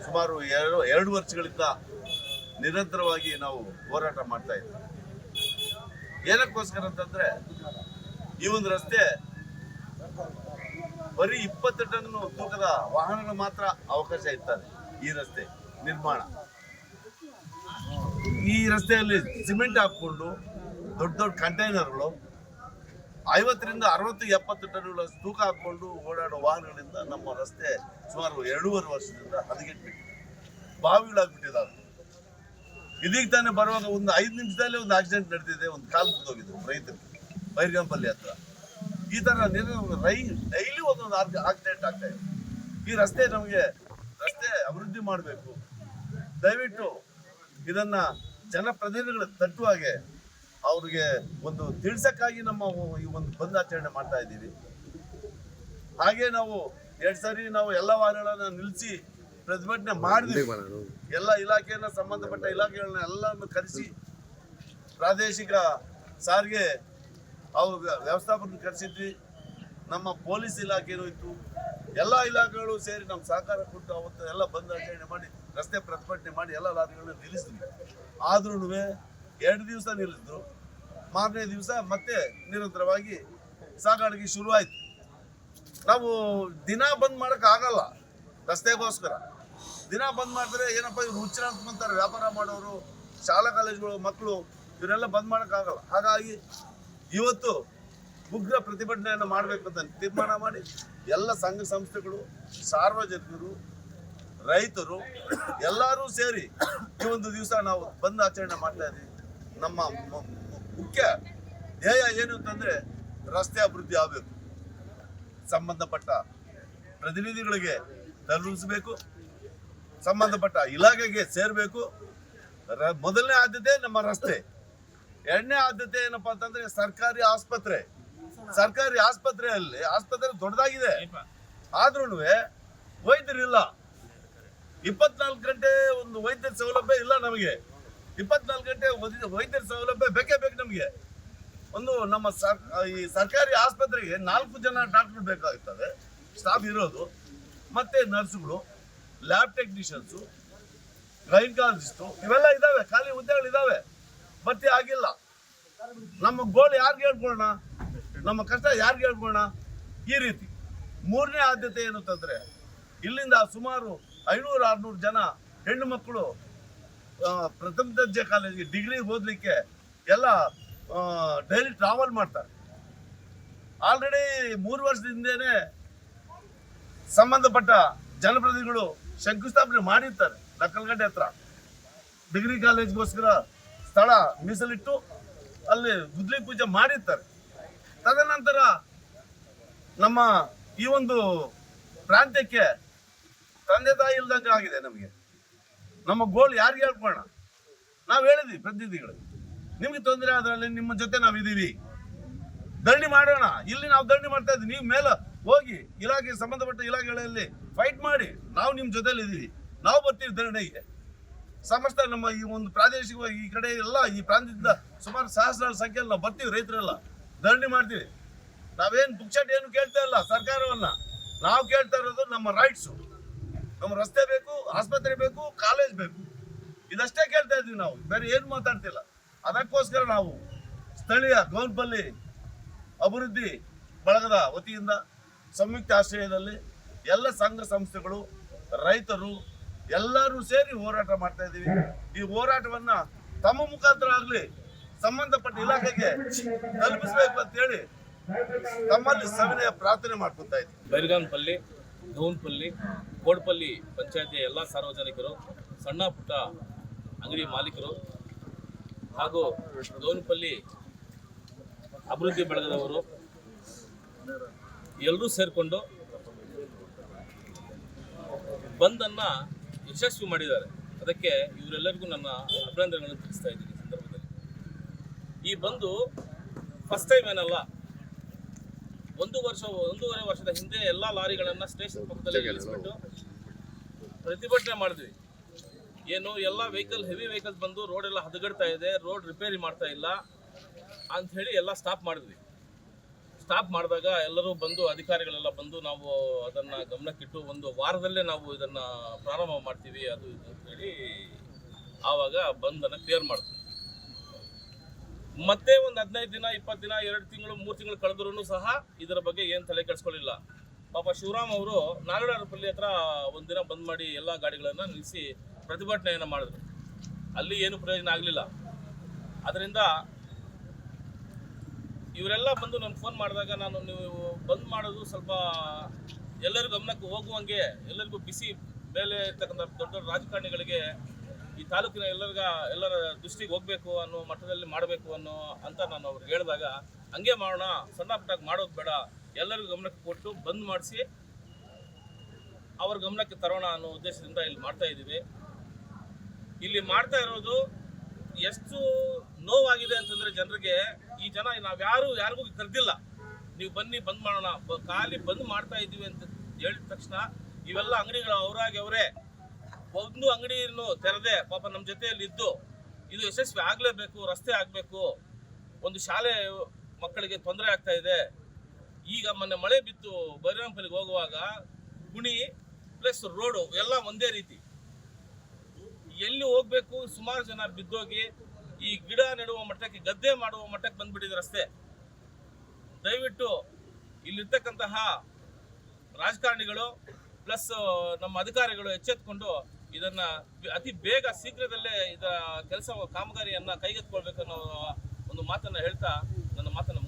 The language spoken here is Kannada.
ಸುಮಾರು 2 ವರ್ಷಗಳಿಂದ ನಿರಂತರವಾಗಿ ನಾವು ಹೋರಾಟ ಮಾಡ್ತಾ ಇದ್ದೀವಿ. ಏನಕ್ಕೋಸ್ಕರ ಅಂತಂದ್ರೆ ಈ ಒಂದು ರಸ್ತೆ ಬರೀ 20 ಟನ್ ತೂಕದ ವಾಹನಗಳು ಮಾತ್ರ ಅವಕಾಶ ಇರ್ತದೆ. ಈ ರಸ್ತೆ ನಿರ್ಮಾಣ, ಈ ರಸ್ತೆಯಲ್ಲಿ ಸಿಮೆಂಟ್ ಹಾಕೊಂಡು ದೊಡ್ಡ ದೊಡ್ಡ ಕಂಟೈನರ್ಗಳು 50 ರಿಂದ 60, 70 ಟನ್ಗಳ ತೂಕ ಹಾಕೊಂಡು ಓಡಾಡೋ ವಾಹನಗಳಿಂದ ನಮ್ಮ ರಸ್ತೆ ಸುಮಾರು 2.5 ವರ್ಷದಿಂದ ಹದಗೆಟ್ಬಿಟ್ಟಿದೆ, ಬಾವಿಗಳಾಗ್ಬಿಟ್ಟಿದ್ದಾವೆ. ಇದೀಗ ತಾನೇ ಬರುವಾಗ ಒಂದು 5 ನಿಮಿಷದಲ್ಲೇ ಒಂದು ಆಕ್ಸಿಡೆಂಟ್ ನಡೆದಿದೆ, ಒಂದು ಕಾಲು ಮುರಿದೋಗಿದೆ ರೈತರಿಗೆ ಬೈರ್ಗಂಪಲ್ಲಿ ಹತ್ರ. ಈ ತರ ಡೈಲಿ ಒಂದೊಂದು ಆಕ್ಸಿಡೆಂಟ್ ಆಗ್ತಾ ಇದೆ. ಈ ರಸ್ತೆ ಅಭಿವೃದ್ಧಿ ಮಾಡಬೇಕು. ದಯವಿಟ್ಟು ಇದನ್ನ ಜನಪ್ರತಿನಿಧಿಗಳು ತಟ್ಟುವಾಗೆ ಅವ್ರಿಗೆ ಒಂದು ತಿಳಿಸಕ್ಕಾಗಿ ನಮ್ಮ ಈ ಒಂದು ಬಂದ್ ಆಚರಣೆ ಮಾಡ್ತಾ ಇದ್ದೀವಿ. ಹಾಗೆ ನಾವು 2 ಸಾರಿ ನಾವು ಎಲ್ಲ ವಾಹನಗಳನ್ನ ನಿಲ್ಲಿಸಿ ಪ್ರತಿಭಟನೆ ಮಾಡಿದ್ವಿ. ಎಲ್ಲ ಇಲಾಖೆಯನ್ನ ಸಂಬಂಧಪಟ್ಟ ಇಲಾಖೆಗಳನ್ನ ಎಲ್ಲವನ್ನು ಕರೆಸಿ ಪ್ರಾದೇಶಿಕ ಸಾರಿಗೆ ಅವ್ರ ವ್ಯವಸ್ಥಾಪಕರನ್ನು ಕರೆಸಿದ್ವಿ. ನಮ್ಮ ಪೊಲೀಸ್ ಇಲಾಖೆನೂ ಇತ್ತು. ಎಲ್ಲ ಇಲಾಖೆಗಳು ಸೇರಿ ನಮ್ಮ ಸಹಕಾರ ಕೊಟ್ಟು ಅವತ್ತು ಎಲ್ಲ ಬಂದ್ ಆಚರಣೆ ಮಾಡಿ ರಸ್ತೆ ಪ್ರತಿಭಟನೆ ಮಾಡಿ ಎಲ್ಲ ಲಾರಿಗಳನ್ನ ನಿಲ್ಲಿಸಿದ್ವಿ. ಆದ್ರೂ 2 ದಿವಸ ನಿಲ್ಲಿಸಿದ್ರು. ಮಾರನೇ ದಿವಸ ಮತ್ತೆ ನಿರಂತರವಾಗಿ ಸಾಗಾಣಿಕೆ ಶುರುವಾಯ್ತು. ನಾವು ದಿನ ಬಂದ್ ಮಾಡಕ್ ಆಗಲ್ಲ, ರಸ್ತೆಗೋಸ್ಕರ ದಿನ ಬಂದ್ ಮಾಡಿದ್ರೆ ಏನಪ್ಪ ಇವ್ರು ಹುಚ್ಚರ ಅಂತಾರೆ. ವ್ಯಾಪಾರ ಮಾಡೋರು, ಶಾಲಾ ಕಾಲೇಜುಗಳು ಮಕ್ಕಳು ಇವರೆಲ್ಲ ಬಂದ್ ಮಾಡಕ್ ಆಗಲ್ಲ. ಹಾಗಾಗಿ ಇವತ್ತು ಉಗ್ರ ಪ್ರತಿಭಟನೆಯನ್ನು ಮಾಡಬೇಕು ಅಂತ ತೀರ್ಮಾನ ಮಾಡಿ ಎಲ್ಲ ಸಂಘ ಸಂಸ್ಥೆಗಳು, ಸಾರ್ವಜನಿಕರು, ರೈತರು ಎಲ್ಲರೂ ಸೇರಿ ಈ ಒಂದು ದಿವಸ ನಾವು ಬಂದ್ ಆಚರಣೆ ಮಾಡ್ತಾ ಇದ್ದೀವಿ. ನಮ್ಮ ಮುಖ್ಯ ಧ್ಯೇಯ ಏನು ಅಂತಂದ್ರೆ ರಸ್ತೆ ಅಭಿವೃದ್ಧಿ ಆಗಬೇಕು, ಸಂಬಂಧಪಟ್ಟ ಪ್ರತಿನಿಧಿಗಳಿಗೆ ತಲುಪಿಸಬೇಕು, ಸಂಬಂಧಪಟ್ಟ ಇಲಾಖೆಗೆ ಸೇರಬೇಕು. ಮೊದಲನೇ ಆದ್ಯತೆ ನಮ್ಮ ರಸ್ತೆ, 2ನೇ ಆದ್ಯತೆ ಏನಪ್ಪಾ ಅಂತಂದ್ರೆ ಸರ್ಕಾರಿ ಆಸ್ಪತ್ರೆ ದೊಡ್ಡದಾಗಿದೆ, ಆದ್ರೂ ವೈದ್ಯರಿಲ್ಲ. 24 ಗಂಟೆ ಒಂದು ವೈದ್ಯರ ಸೌಲಭ್ಯ ಇಲ್ಲ ನಮಗೆ. 24 ಗಂಟೆ ವೈದ್ಯರ ಸೌಲಭ್ಯ ಬೇಕೇ ಬೇಕು ನಮಗೆ. ಒಂದು ನಮ್ಮ ಈ ಸರ್ಕಾರಿ ಆಸ್ಪತ್ರೆಗೆ 4 ಜನ ಡಾಕ್ಟರ್ ಬೇಕಾಗುತ್ತದೆ, ಸ್ಟಾಫ್ ಇರೋದು. ಮತ್ತೆ ನರ್ಸ್ಗಳು, ಲ್ಯಾಬ್ ಟೆಕ್ನಿಷಿಯನ್ಸು, ಗೈನಕಾಲಜಿಸ್ಟು ಇವೆಲ್ಲ ಇದಾವೆ, ಖಾಲಿ ಹುದ್ದೆಗಳಿದಾವೆ, ಭರ್ತಿ ಆಗಿಲ್ಲ. ನಮ್ಮ ಗೋಳು ಯಾರಿಗೆ ಹೇಳ್ಕೊಳ್ಳೋಣ, ನಮ್ಮ ಕಷ್ಟ ಯಾರಿಗೆ ಹೇಳ್ಕೊಳ್ಳೋಣ? ಈ ರೀತಿ 3ನೇ ಆದ್ಯತೆ ಏನು ಅಂತಂದ್ರೆ ಇಲ್ಲಿಂದ ಸುಮಾರು 500-600 ಜನ ಹೆಣ್ಣು ಮಕ್ಕಳು ಪ್ರಥಮ ದರ್ಜೆ ಕಾಲೇಜಿಗೆ ಡಿಗ್ರಿ ಓದಲಿಕ್ಕೆ ಎಲ್ಲ ಡೈಲಿ ಟ್ರಾವೆಲ್ ಮಾಡ್ತಾರೆ. ಆಲ್ರೆಡಿ 3 ವರ್ಷದಿಂದೇನೆ ಸಂಬಂಧಪಟ್ಟ ಜನಪ್ರತಿನಿಧಿಗಳು ಶಂಕುಸ್ಥಾಪನೆ ಮಾಡಿರ್ತಾರೆ. ನಕ್ಕಲ್ಗಡ್ಡೆ ಹತ್ರ ಡಿಗ್ರಿ ಕಾಲೇಜ್ಗೋಸ್ಕರ ಸ್ಥಳ ಮೀಸಲಿಟ್ಟು ಅಲ್ಲಿ ಗುದ್ಲಿ ಪೂಜೆ ಮಾಡಿರ್ತಾರೆ. ತದನಂತರ ನಮ್ಮ ಈ ಒಂದು ಪ್ರಾಂತ್ಯಕ್ಕೆ ತಂದೆ ತಾಯಿ ಇಲ್ದಂಗೆ ಆಗಿದೆ ನಮಗೆ. ನಮ್ಮ ಗೋಳು ಯಾರಿಗೆ ಹೇಳ್ಕೊಳ್ಳೋಣ? ನಾವು ಹೇಳಿದ್ವಿ ಪ್ರತಿನಿಧಿಗಳು, ನಿಮ್ಗೆ ತೊಂದರೆ ಆದ್ರಲ್ಲಿ ನಿಮ್ಮ ಜೊತೆ ನಾವಿದ್ದೀವಿ, ಧರಣಿ ಮಾಡೋಣ. ಇಲ್ಲಿ ನಾವು ಧರಣಿ ಮಾಡ್ತಾ ಇದ್ದೀವಿ, ನೀವು ಮೇಲೆ ಹೋಗಿ ಇಲಾಖೆ ಸಂಬಂಧಪಟ್ಟ ಇಲಾಖೆಗಳಲ್ಲಿ ಫೈಟ್ ಮಾಡಿ, ನಾವು ನಿಮ್ಮ ಜೊತೆಲಿ ಇದ್ದೀವಿ, ನಾವು ಬರ್ತೀವಿ ಧರಣಿಗೆ. ಸಮಸ್ತ ನಮ್ಮ ಈ ಒಂದು ಪ್ರಾದೇಶಿಕವಾಗಿ ಈ ಕಡೆ ಎಲ್ಲ ಈ ಪ್ರಾಂತ್ಯದಿಂದ ಸುಮಾರು ಸಹಸ್ರಾರು ಸಂಖ್ಯೆಯಲ್ಲಿ ನಾವು ಬರ್ತೀವಿ, ರೈತರೆಲ್ಲ ಧರಣಿ ಮಾಡ್ತೀವಿ. ನಾವೇನು ಪುಕ್ಷಟ್ ಏನು ಕೇಳ್ತಾ ಇಲ್ಲ ಸರ್ಕಾರವನ್ನ, ನಾವು ಕೇಳ್ತಾ ಇರೋದು ನಮ್ಮ ರೈಟ್ಸು. ನಮ್ಮ ರಸ್ತೆ ಬೇಕು, ಆಸ್ಪತ್ರೆ ಬೇಕು, ಕಾಲೇಜ್ ಬೇಕು, ಇದಷ್ಟೇ ಕೇಳ್ತಾ ಇದ್ವಿ ನಾವು, ಬೇರೆ ಏನು ಮಾತಾಡ್ತಿಲ್ಲ. ಅದಕ್ಕೋಸ್ಕರ ನಾವು ಸ್ಥಳೀಯ ಗೌನ್ಪಲ್ಲಿ ಅಭಿವೃದ್ಧಿ ಬಳಗದ ವತಿಯಿಂದ ಸಂಯುಕ್ತ ಆಶ್ರಯದಲ್ಲಿ ಎಲ್ಲ ಸಂಘ ಸಂಸ್ಥೆಗಳು, ರೈತರು ಎಲ್ಲರೂ ಸೇರಿ ಹೋರಾಟ ಮಾಡ್ತಾ ಇದ್ದೀವಿ. ಈ ಹೋರಾಟವನ್ನ ತಮ್ಮ ಮುಖಾಂತರ ಆಗಲಿ ಸಂಬಂಧಪಟ್ಟ ಇಲಾಖೆಗೆ ತಲುಪಿಸಬೇಕು ಅಂತ ಹೇಳಿ ತಮ್ಮಲ್ಲಿ ಸವಿನಯ ಪ್ರಾರ್ಥನೆ ಮಾಡ್ಕೊತಾ ಇದ್ದೀವಿ. ಬೈರ್ಗಾನ್ಪಲ್ಲಿ, ಗೌನ್ಪಲ್ಲಿ, ಕೋಡ್ಪಲ್ಲಿ ಪಂಚಾಯತಿಯ ಎಲ್ಲ ಸಾರ್ವಜನಿಕರು, ಸಣ್ಣ ಪುಟ್ಟ ಅಂಗಡಿ ಮಾಲೀಕರು ಹಾಗೂ ಗೌನ್ಪಲ್ಲಿ ಅಭಿವೃದ್ಧಿ ಬಳಗದವರು ಎಲ್ಲರೂ ಸೇರಿಕೊಂಡು ಬಂದನ್ನು ಯಶಸ್ವಿ ಮಾಡಿದ್ದಾರೆ. ಅದಕ್ಕೆ ಇವರೆಲ್ಲರಿಗೂ ನನ್ನ ಅಭಿನಂದನೆಗಳನ್ನು ತಿಳಿಸ್ತಾ ಇದ್ದೀನಿ. ಸಂದರ್ಭದಲ್ಲಿ ಈ ಬಂದು ಫಸ್ಟ್ ಟೈಮ್ ಏನಲ್ಲ, 1.5 ವರ್ಷದ ಹಿಂದೆ ಎಲ್ಲ ಲಾರಿಗಳನ್ನು ಸ್ಟೇಷನ್ ಪಕ್ಕದಲ್ಲಿ ನಿಲ್ಲಿಸ್ಬಿಟ್ಟು ಪ್ರತಿಭಟನೆ ಮಾಡಿದ್ವಿ. ಏನು ಎಲ್ಲ ಹೆವಿ ವೆಹಿಕಲ್ಸ್ ಬಂದು ರೋಡ್ ಎಲ್ಲ ಹದಗೆಡ್ತಾ ಇದೆ, ರೋಡ್ ರಿಪೇರಿ ಮಾಡ್ತಾ ಇಲ್ಲ ಅಂತ ಹೇಳಿ ಎಲ್ಲ ಸ್ಟಾಪ್ ಮಾಡಿದ್ವಿ. ಸ್ಟಾಪ್ ಮಾಡಿದಾಗ ಎಲ್ಲರೂ ಬಂದು, ಅಧಿಕಾರಿಗಳೆಲ್ಲ ಬಂದು, ನಾವು ಅದನ್ನು ಗಮನಕ್ಕಿಟ್ಟು ಒಂದು ವಾರದಲ್ಲೇ ನಾವು ಇದನ್ನು ಪ್ರಾರಂಭ ಮಾಡ್ತೀವಿ ಅದು ಇದು ಅಂತ ಹೇಳಿ ಆವಾಗ ಬಂದನ್ನು ಕ್ಲಿಯರ್ ಮಾಡಿದ್ವಿ. ಮತ್ತೆ ಒಂದು 15 ದಿನ 20 ದಿನ 2 ತಿಂಗಳು 3 ತಿಂಗಳು ಕಳೆದ್ರೂ ಸಹ ಇದರ ಬಗ್ಗೆ ಏನು ತಲೆ ಕೆಡಿಸ್ಕೊಳ್ಳಿಲ್ಲ. ಪಾಪ ಶಿವರಾಮ್ ಅವರು ನಾಗರಾಜಪಲ್ಲಿ ಹತ್ರ ಒಂದಿನ ಬಂದ್ ಮಾಡಿ ಎಲ್ಲ ಗಾಡಿಗಳನ್ನು ನಿಲ್ಲಿಸಿ ಪ್ರತಿಭಟನೆಯನ್ನು ಮಾಡಿದ್ರು. ಅಲ್ಲಿ ಏನು ಪ್ರಯೋಜನ ಆಗಲಿಲ್ಲ. ಅದರಿಂದ ಇವರೆಲ್ಲ ಬಂದು ನನಗೆ ಫೋನ್ ಮಾಡಿದಾಗ ನಾನು, ನೀವು ಬಂದ್ ಮಾಡೋದು ಸ್ವಲ್ಪ ಎಲ್ಲರಿಗೂ ಗಮನಕ್ಕೆ ಹೋಗುವಂಗೆ, ಎಲ್ಲರಿಗೂ ಬಿಸಿ ಮೇಲೆ ಇರ್ತಕ್ಕಂಥ ದೊಡ್ಡ ದೊಡ್ಡ ರಾಜಕಾರಣಿಗಳಿಗೆ ಈ ತಾಲೂಕಿನ ಎಲ್ಲರ ದೃಷ್ಟಿಗೆ ಹೋಗಬೇಕು ಅನ್ನೋ ಮಟ್ಟದಲ್ಲಿ ಮಾಡಬೇಕು ಅಂತ ನಾನು ಅವ್ರಿಗೆ ಹೇಳಿದಾಗ, ಹಂಗೆ ಮಾಡೋಣ, ಸಣ್ಣ ಪುಟ್ಟಾಗಿ ಮಾಡೋದು ಬೇಡ, ಎಲ್ಲರಿಗೂ ಗಮನಕ್ಕೆ ಕೊಟ್ಟು ಬಂದ್ ಮಾಡಿಸಿ ಅವ್ರ ಗಮನಕ್ಕೆ ತರೋಣ ಅನ್ನೋ ಉದ್ದೇಶದಿಂದ ಇಲ್ಲಿ ಮಾಡ್ತಾ ಇದ್ದೀವಿ. ಇಲ್ಲಿ ಮಾಡ್ತಾ ಇರೋದು ಎಷ್ಟು ನೋವಾಗಿದೆ ಅಂತಂದ್ರೆ ಜನರಿಗೆ, ಈ ಜನ ಯಾರಿಗೂ ಕರೆದಿಲ್ಲ, ನೀವು ಬನ್ನಿ ಬಂದ್ ಮಾಡೋಣ, ಖಾಲಿ ಬಂದ್ ಮಾಡ್ತಾ ಇದ್ದೀವಿ ಅಂತ ಹೇಳಿದ ತಕ್ಷಣ ಇವೆಲ್ಲ ಅಂಗಡಿಗಳು ಅವರೇ ಒಂದು ಅಂಗಡಿಯನ್ನು ತೆರೆದೆ ಪಾಪ ನಮ್ಮ ಜೊತೆಯಲ್ಲಿ ಇದ್ದು, ಇದು ಯಶಸ್ವಿ ಆಗಲೇಬೇಕು, ರಸ್ತೆ ಆಗಬೇಕು, ಒಂದು ಶಾಲೆ ಮಕ್ಕಳಿಗೆ ತೊಂದರೆ ಆಗ್ತಾ ಇದೆ. ಈಗ ಮೊನ್ನೆ ಮಳೆ ಬಿತ್ತು, ಬೈರಂಪಲ್ಲಿಗೆ ಹೋಗುವಾಗ ಗುಣಿ ಪ್ಲಸ್ ರೋಡು ಎಲ್ಲ ಒಂದೇ ರೀತಿ, ಎಲ್ಲಿ ಹೋಗ್ಬೇಕು ಸುಮಾರು ಜನ ಬಿದ್ದೋಗಿ ಈ ಗಿಡ ನೆಡುವ ಮಟ್ಟಕ್ಕೆ, ಗದ್ದೆ ಮಾಡುವ ಮಟ್ಟಕ್ಕೆ ಬಂದ್ಬಿಟ್ಟಿದೆ ರಸ್ತೆ. ದಯವಿಟ್ಟು ಇಲ್ಲಿರ್ತಕ್ಕಂತಹ ರಾಜಕಾರಣಿಗಳು ಪ್ಲಸ್ ನಮ್ಮ ಅಧಿಕಾರಿಗಳು ಎಚ್ಚೆತ್ತುಕೊಂಡು ಇದನ್ನ ಅತಿ ಬೇಗ ಶೀಘ್ರದಲ್ಲೇ ಕಾಮಗಾರಿಯನ್ನ ಕೈಗೆತ್ತಿಕೊಳ್ಬೇಕನ್ನೋ ಒಂದು ಮಾತನ್ನ ಹೇಳ್ತಾ ನನ್ನ ಮಾತನ್ನ